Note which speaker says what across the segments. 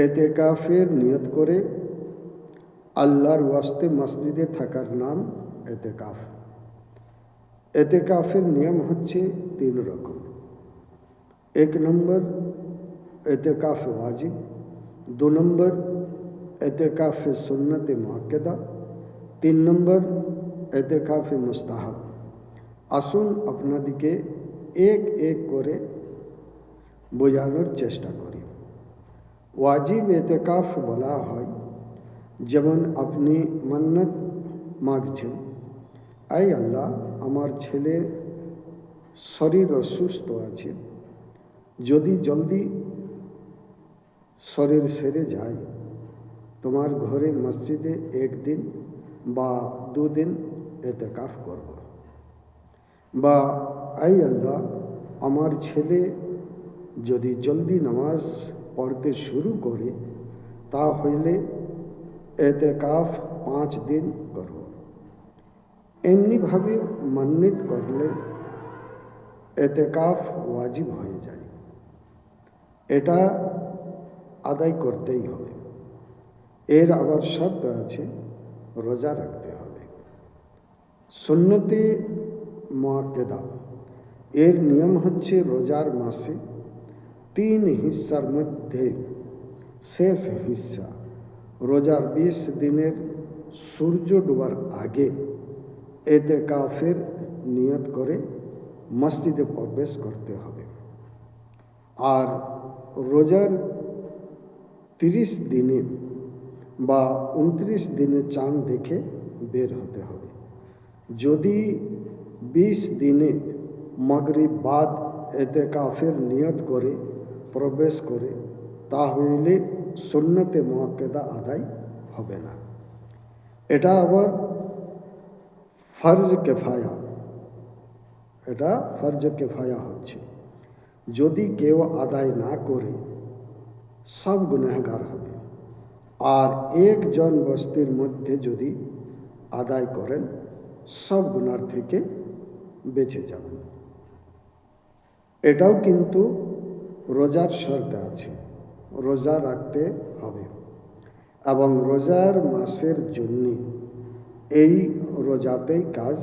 Speaker 1: এতেকাফের নিয়ত করে আল্লাহর ওয়াস্তে মসজিদে থাকার নাম এতেকাফ। এতেকাফের নিয়ম হচ্ছে 3 রকম। 1 নম্বর এতেকাফ ওয়াজিব, 2 নম্বর এতেকাফে সুন্নতে মুআক্কাদা, 3 নম্বর এতেকাফে মুস্তাহাব। আসুন আপনাদিকে এক এক করে বোঝানোর চেষ্টা করি। ওয়াজিব এতেকাফ বলা হয়, যেমন আপনি মান্নাত মাগছেন, আই আল্লাহ আমার ছেলে শরীর অসুস্থ আছে, যদি জলদি শরীর সেরে যায় তোমার ঘরে মসজিদে 1 দিন বা 2 দিন এতেকাফ করব। বা আই আল্লাহ আমার ছেলে যদি জলদি নামাজ পড়তে শুরু করে তাহলে এতেকাফ 5 দিন করব। এমনিভাবে মান্যত করলে এতেকাফ ওয়াজিব হয়ে যায়। এটা আদায় করতেই হবে। এর আবার শর্ত আছে, রোজা রাখতে হবে। সুন্নতে মুআক্কাদা এর নিয়ম হচ্ছে রোজার মাসে 3 হিস্সার মধ্যে শেষ হিস্সা রোজার 20 দিনের সূর্য ডোবার আগে এতেকাফের নিয়ত করে মসজিদে প্রবেশ করতে হবে। আর রোজার 30 দিনে বা 29 দিনে চাঁদ দেখে বের হতে হবে। যদি 20 দিনে মাগরিব বাদ এতেকাফের নিয়ত করে প্রবেশ করে তাহলে সুন্নতে মুআক্কাদা আদায় হবে না। এটা আবার ফরজ কিফায়া, এটা ফরজ কিফায়া হচ্ছে। যদি কেউ আদায় না করে সব গুনাহগার হবে। আর একজন বস্তির মধ্যে যদি আদায় করেন সব গুনার থেকে বেঁচে যাবেন। এটাও কিন্তু রোজার শর্ত আছে, রোজা রাখতে হবে এবং রোজার মাসের জন্য এই রোজাতেই কাজ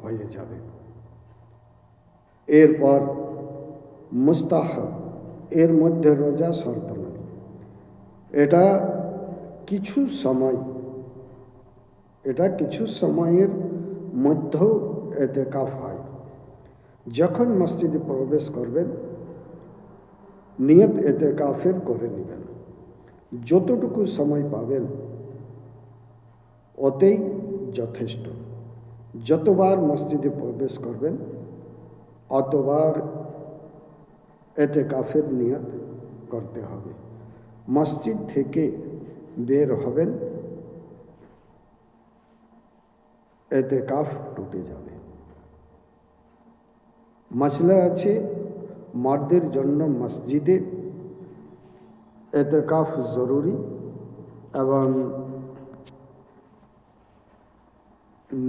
Speaker 1: হয়ে যাবে। এরপর মুস্তাহাব, এর মধ্যে রোজা শর্ত নয়। এটা কিছু সময়ের মধ্যেও এতেকাফ হয়। যখন মসজিদে প্রবেশ করবেন নিয়ত এতেকাফের করে নেবেন। যতটুকু সময় পাবেন ওতেই যথেষ্ট। যতবার মসজিদে প্রবেশ করবেন অতবার এতেকাফের নিয়ত করতে হবে। মসজিদ থেকে বের হবেন এতেকাফ টুটে যাবে। মসলা আছে, মর্দের জন্য মসজিদে এতেকাফ জরুরি এবং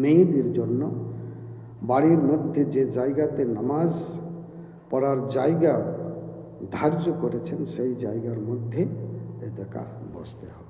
Speaker 1: মেয়েদের জন্য বাড়ির মধ্যে যে জায়গাতে নামাজ পড়ার জায়গা ধার্য করেছেন সেই জায়গার মধ্যে এতেকাফ বসতে হবে।